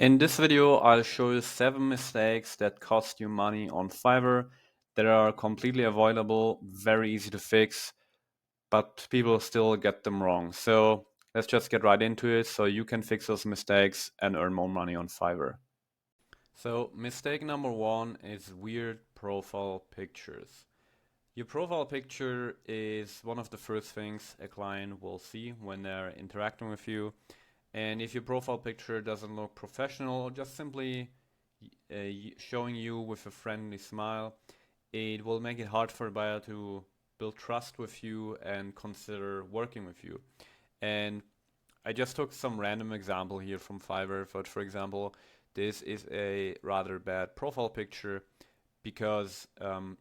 In this video, I'll show you 7 mistakes that cost you money on Fiverr that are completely avoidable, very easy to fix, but people still get them wrong. So let's just get right into it so you can fix those mistakes and earn more money on Fiverr. So mistake number 1 is weird profile pictures. Your profile picture is one of the first things a client will see when they're interacting with you. And if your profile picture doesn't look professional or just simply showing you with a friendly smile, it will make it hard for a buyer to build trust with you and consider working with you. And I just took some random example here from Fiverr, but for example, this is a rather bad profile picture because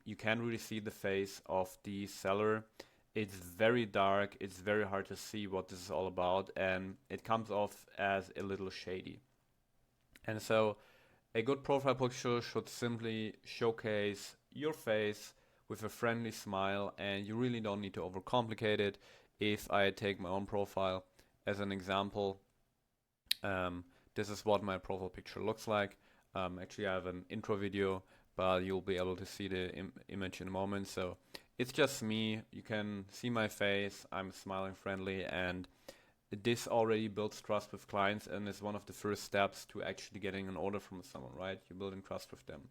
you can't really see the face of the seller. It's very dark, it's very hard to see what this is all about, and it comes off as a little shady. And so a good profile picture should simply showcase your face with a friendly smile, and you really don't need to overcomplicate it. If I take my own profile as an example, this is what my profile picture looks like. Actually, I have an intro video, but you'll be able to see the image in a moment. So it's just me. You can see my face. I'm smiling friendly, and this already builds trust with clients and is one of the first steps to actually getting an order from someone, right? You're building trust with them.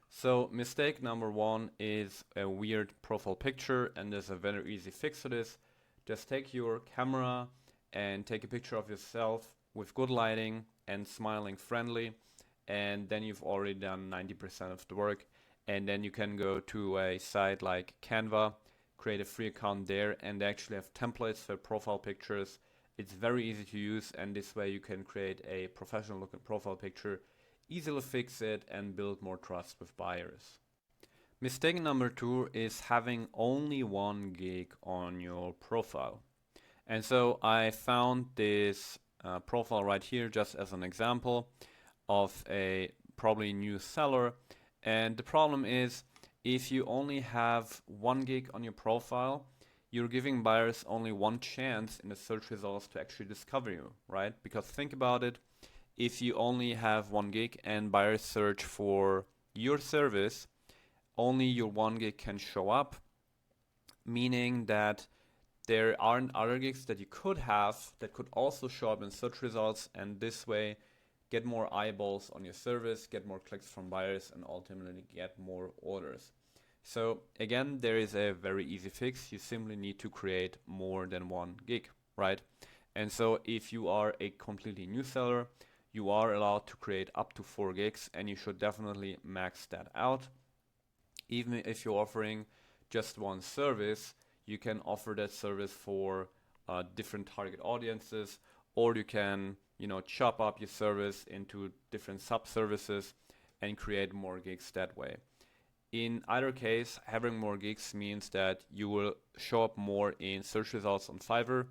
So mistake number 1 is a weird profile picture, and there's a very easy fix to this. Just take your camera and take a picture of yourself with good lighting and smiling friendly, and then you've already done 90% of the work. And then you can go to a site like Canva, create a free account there, and they actually have templates for profile pictures. It's very easy to use, and this way you can create a professional looking profile picture, easily fix it, and build more trust with buyers. Mistake number 2 is having only 1 gig on your profile. And so I found this profile right here just as an example of a probably new seller. And the problem is, if you only have 1 gig on your profile, you're giving buyers only one chance in the search results to actually discover you, right? Because think about it, if you only have 1 gig and buyers search for your service, only your 1 gig can show up, meaning that there aren't other gigs that you could have that could also show up in search results, and this way get more eyeballs on your service, get more clicks from buyers, and ultimately get more orders. So again, there is a very easy fix. You simply need to create more than 1 gig, right? And so if you are a completely new seller, you are allowed to create up to 4 gigs, and you should definitely max that out. Even if you're offering just one service, you can offer that service for different target audiences, or you can chop up your service into different sub-services and create more gigs that way. In either case, having more gigs means that you will show up more in search results on Fiverr.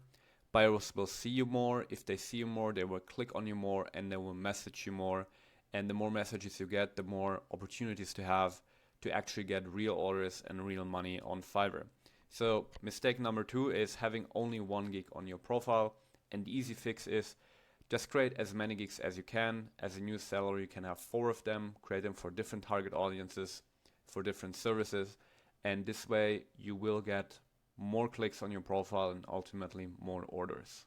Buyers will see you more. If they see you more, they will click on you more, and they will message you more. And the more messages you get, the more opportunities to have to actually get real orders and real money on Fiverr. So mistake number 2 is having only 1 gig on your profile, and the easy fix is just create as many gigs as you can. As a new seller, you can have 4 of them, create them for different target audiences, for different services, and this way you will get more clicks on your profile and ultimately more orders.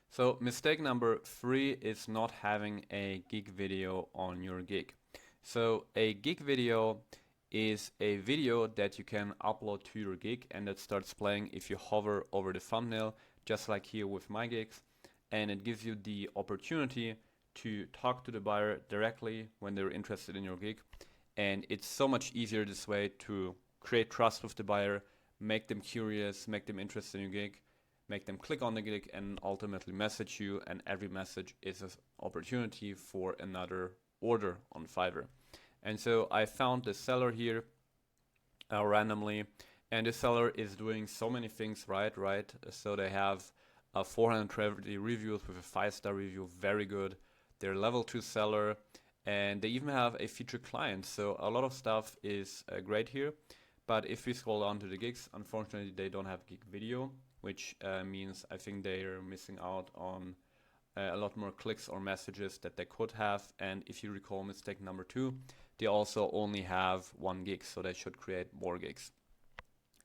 So mistake number 3 is not having a gig video on your gig. So a gig video is a video that you can upload to your gig and that starts playing if you hover over the thumbnail, just like here with my gigs, and it gives you the opportunity to talk to the buyer directly when they're interested in your gig. And it's so much easier this way to create trust with the buyer, make them curious, make them interested in your gig, make them click on the gig, and ultimately message you, and every message is an opportunity for another order on Fiverr. And so I found the seller here randomly, and the seller is doing so many things right. So they have 430 reviews with a 5-star review, very good. They're level 2 seller, and they even have a featured client. So a lot of stuff is great here. But if we scroll down to the gigs, unfortunately they don't have gig video, which means I think they are missing out on a lot more clicks or messages that they could have. And if you recall mistake number 2, they also only have 1 gig, so they should create more gigs.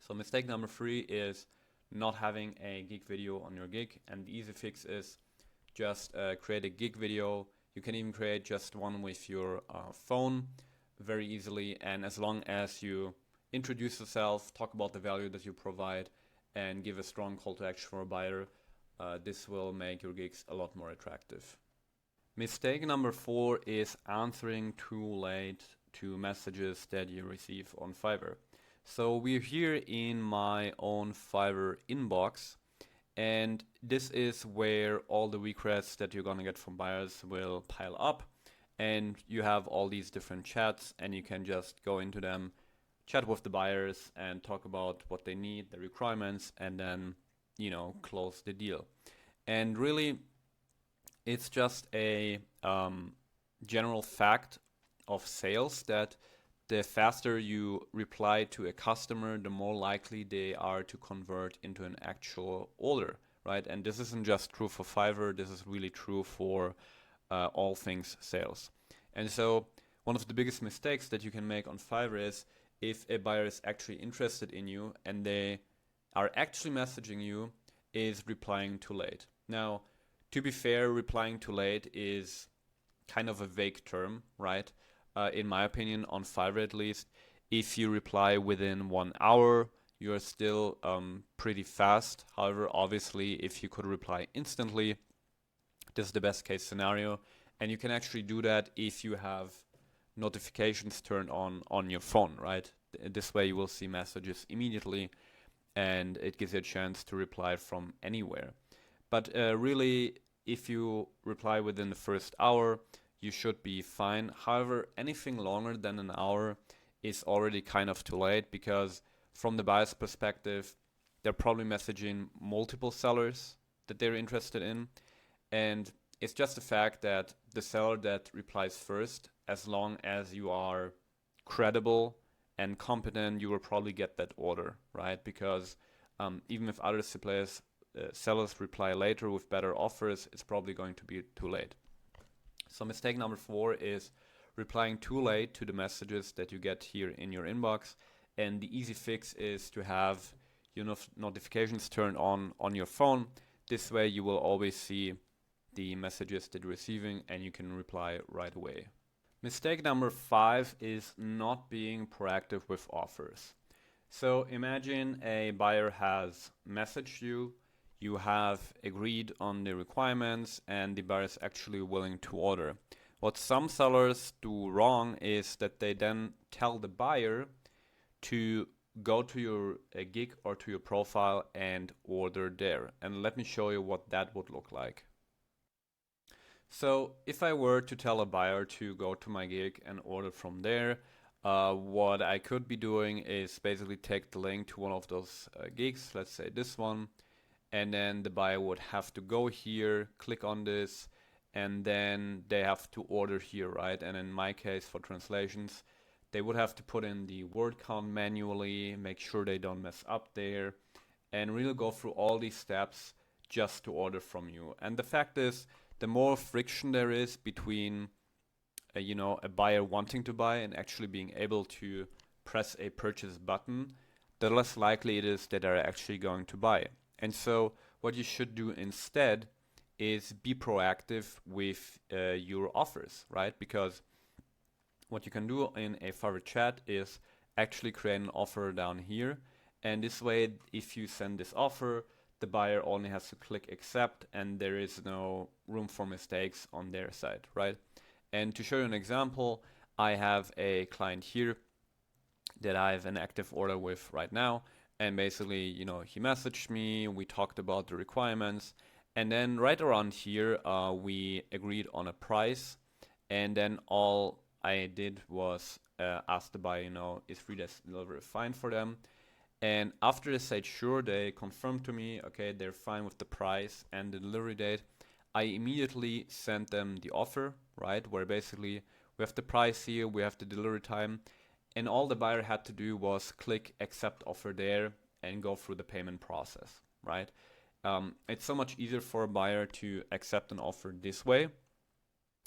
So mistake number 3 is not having a gig video on your gig, and the easy fix is just create a gig video. You can even create just one with your phone very easily, and as long as you introduce yourself, talk about the value that you provide, and give a strong call to action for a buyer, this will make your gigs a lot more attractive. Mistake number 4 is answering too late to messages that you receive on Fiverr. So we're here in my own Fiverr inbox, and this is where all the requests that you're gonna get from buyers will pile up, and you have all these different chats, and you can just go into them, chat with the buyers and talk about what they need, the requirements, and then, you know, close the deal. And really, it's just a general fact of sales that the faster you reply to a customer, the more likely they are to convert into an actual order, right? And this isn't just true for Fiverr, this is really true for all things sales. And so one of the biggest mistakes that you can make on Fiverr is if a buyer is actually interested in you and they are actually messaging you, is replying too late. Now, to be fair, replying too late is kind of a vague term, right? In my opinion, on Fiverr at least, if you reply within 1 hour, you're still pretty fast. However, obviously, if you could reply instantly, this is the best case scenario. And you can actually do that if you have notifications turned on your phone, right? This way you will see messages immediately, and it gives you a chance to reply from anywhere. But really, if you reply within the first hour, you should be fine. However, anything longer than an hour is already kind of too late, because from the buyer's perspective, they're probably messaging multiple sellers that they're interested in. And it's just the fact that the seller that replies first, as long as you are credible and competent, you will probably get that order, right? Because even if other sellers reply later with better offers, it's probably going to be too late. So mistake number 4 is replying too late to the messages that you get here in your inbox. And the easy fix is to have your notifications turned on your phone. This way you will always see the messages that you're receiving and you can reply right away. Mistake number 5 is not being proactive with offers. So imagine a buyer has messaged you, you have agreed on the requirements, and the buyer is actually willing to order. What some sellers do wrong is that they then tell the buyer to go to your gig or to your profile and order there. And let me show you what that would look like. So if I were to tell a buyer to go to my gig and order from there, what I could be doing is basically take the link to one of those gigs, let's say this one, and then the buyer would have to go here, click on this, and then they have to order here, right? And in my case, for translations, they would have to put in the word count manually, make sure they don't mess up there, and really go through all these steps just to order from you. And the fact is, the more friction there is between a buyer wanting to buy and actually being able to press a purchase button, the less likely it is that they're actually going to buy. And so what you should do instead is be proactive with your offers, right? Because what you can do in a Fiverr chat is actually create an offer down here. And this way, if you send this offer, the buyer only has to click accept and there is no room for mistakes on their side, right? And to show you an example, I have a client here that I have an active order with right now. And basically, he messaged me, we talked about the requirements, and then right around here, we agreed on a price. And then all I did was ask the buyer, is free delivery fine for them? And after they said sure, they confirmed to me, okay, they're fine with the price and the delivery date. I immediately sent them the offer, right? Where basically we have the price here, we have the delivery time, and all the buyer had to do was click accept offer there and go through the payment process, right? It's so much easier for a buyer to accept an offer this way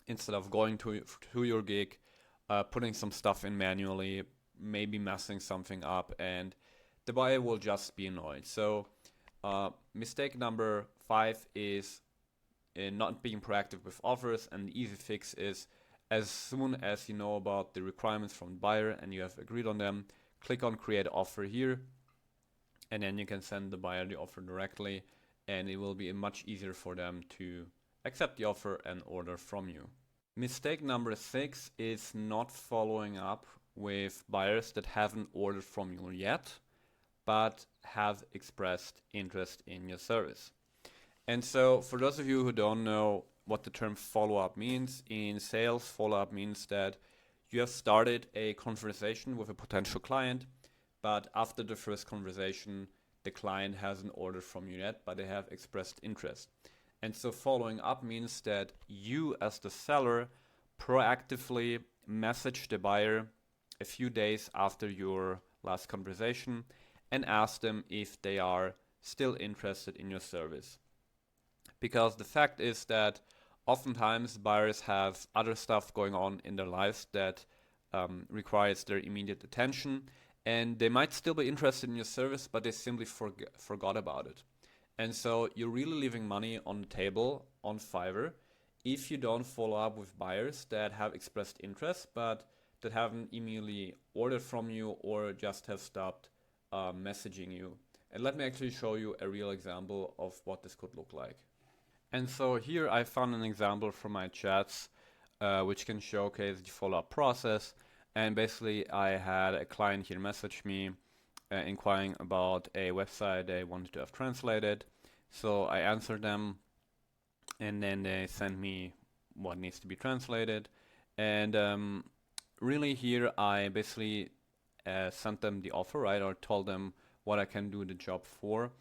instead of going to your gig, putting some stuff in manually, maybe messing something up, and the buyer will just be annoyed. So mistake number 5 is not being proactive with offers, and the easy fix is as soon as you know about the requirements from the buyer and you have agreed on them, click on create offer here, and then you can send the buyer the offer directly, and it will be much easier for them to accept the offer and order from you. Mistake number 6 is not following up with buyers that haven't ordered from you yet, but have expressed interest in your service. And so, for those of you who don't know what the term follow up means, in sales, follow up means that you have started a conversation with a potential client, but after the first conversation, the client hasn't ordered from you yet, but they have expressed interest. And so, following up means that you, as the seller, proactively message the buyer a few days after your last conversation and ask them if they are still interested in your service. Because the fact is that oftentimes buyers have other stuff going on in their lives that requires their immediate attention, and they might still be interested in your service, but they simply forgot about it. And so you're really leaving money on the table on Fiverr if you don't follow up with buyers that have expressed interest, but that haven't immediately ordered from you or just have stopped messaging you. And let me actually show you a real example of what this could look like. And so here I found an example from my chats, which can showcase the follow-up process. And basically I had a client here message me inquiring about a website they wanted to have translated. So I answered them, and then they sent me what needs to be translated. And really here I basically sent them the offer, right, or told them what I can do the job for.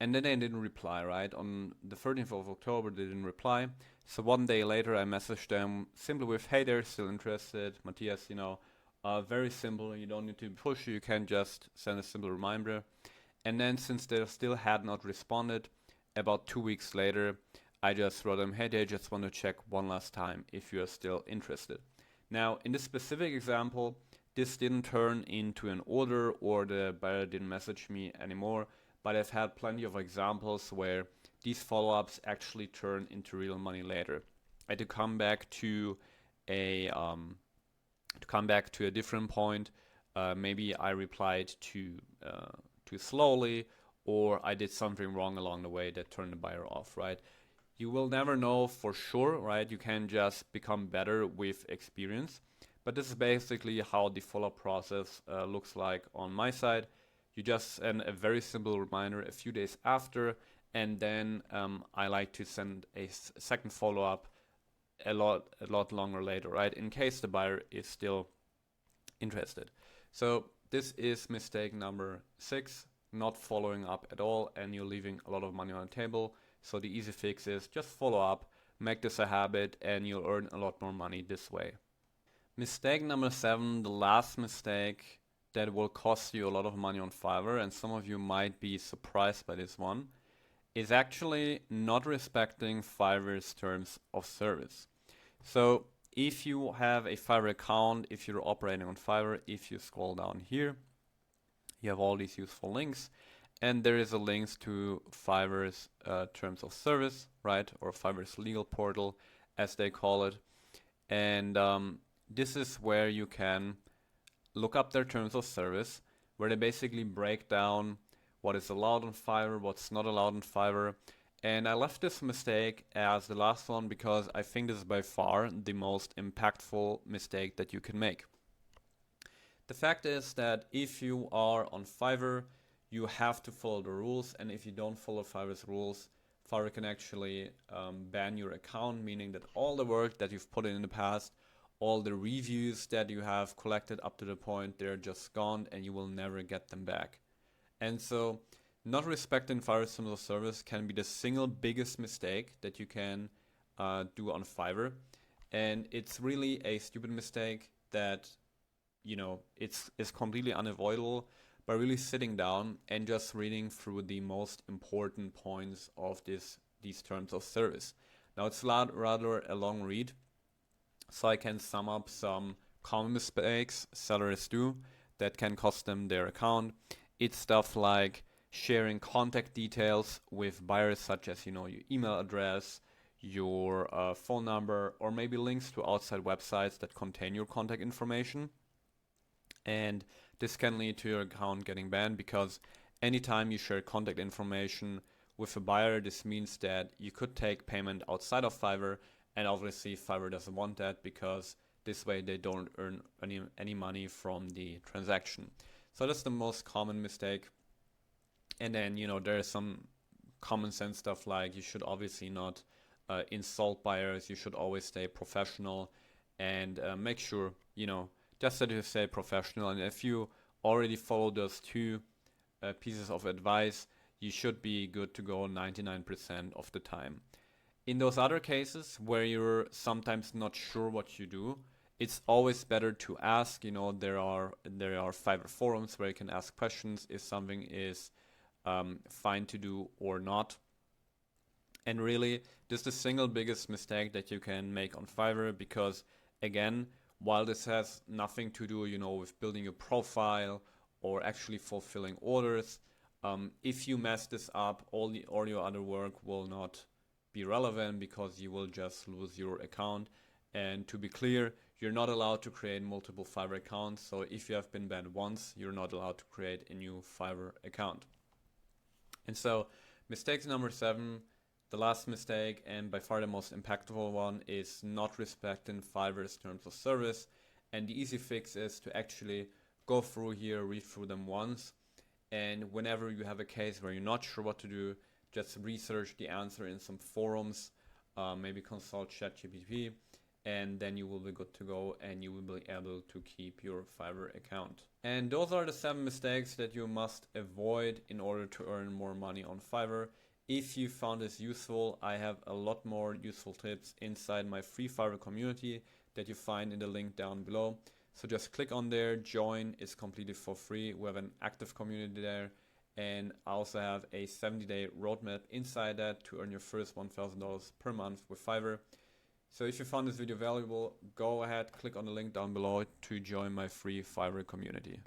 And then they didn't reply, right? On the 13th of October, they didn't reply. So one day later, I messaged them simply with, hey, they're still interested. Matthias, very simple. You don't need to push. You can just send a simple reminder. And then since they still had not responded, about 2 weeks later, I just wrote them, hey, they just want to check one last time if you're still interested. Now, in this specific example, this didn't turn into an order or the buyer didn't message me anymore, but I've had plenty of examples where these follow-ups actually turn into real money later. I had to come back to a different point. Maybe I replied too slowly, or I did something wrong along the way that turned the buyer off, right? You will never know for sure, right? You can just become better with experience. But this is basically how the follow-up process looks like on my side. You just send a very simple reminder a few days after, and then I like to send a second follow-up a lot longer later, right? In case the buyer is still interested. So this is mistake number 6, not following up at all, and you're leaving a lot of money on the table. So the easy fix is just follow up, make this a habit, and you'll earn a lot more money this way. Mistake number 7, the last mistake that will cost you a lot of money on Fiverr, and some of you might be surprised by this one, is actually not respecting Fiverr's terms of service. So if you have a Fiverr account, if you're operating on Fiverr, if you scroll down here, you have all these useful links, and there is a link to Fiverr's terms of service, right, or Fiverr's legal portal, as they call it. And this is where you can look up their terms of service, where they basically break down what is allowed on Fiverr, what's not allowed on Fiverr. And I left this mistake as the last one because I think this is by far the most impactful mistake that you can make. The fact is that if you are on Fiverr, you have to follow the rules, and if you don't follow Fiverr's rules, Fiverr can actually ban your account, meaning that all the work that you've put in the past, all the reviews that you have collected up to the point, they're just gone and you will never get them back. And so not respecting Fiverr's terms of service can be the single biggest mistake that you can do on Fiverr. And it's really a stupid mistake that, it's completely unavoidable, by really sitting down and just reading through the most important points of these terms of service. Now it's rather a long read, so I can sum up some common mistakes sellers do that can cost them their account. It's stuff like sharing contact details with buyers, such as your email address, your phone number, or maybe links to outside websites that contain your contact information. And this can lead to your account getting banned, because anytime you share contact information with a buyer, this means that you could take payment outside of Fiverr, and obviously Fiverr doesn't want that, because this way they don't earn any money from the transaction. So that's the most common mistake. And then there is some common sense stuff like you should obviously not insult buyers. You should always stay professional, and make sure just that you stay professional. And if you already follow those two pieces of advice, you should be good to go 99% of the time. In those other cases where you're sometimes not sure what you do, it's always better to ask. There are Fiverr forums where you can ask questions if something is fine to do or not. And really, this is the single biggest mistake that you can make on Fiverr, because again, while this has nothing to do, with building a profile or actually fulfilling orders, if you mess this up, all your other work will not be relevant, because you will just lose your account. And to be clear, you're not allowed to create multiple Fiverr accounts. So if you have been banned once, you're not allowed to create a new Fiverr account. And so mistake number 7, the last mistake, and by far the most impactful one, is not respecting Fiverr's terms of service. And the easy fix is to actually go through here, read through them once, and whenever you have a case where you're not sure what to do, just research the answer in some forums, maybe consult ChatGPT, and then you will be good to go, and you will be able to keep your Fiverr account. And those are the 7 mistakes that you must avoid in order to earn more money on Fiverr. If you found this useful, I have a lot more useful tips inside my free Fiverr community that you find in the link down below. So just click on there, join, it's completely for free. We have an active community there, and I also have a 70-day roadmap inside that to earn your first $1,000 per month with Fiverr. So if you found this video valuable, go ahead, click on the link down below to join my free Fiverr community.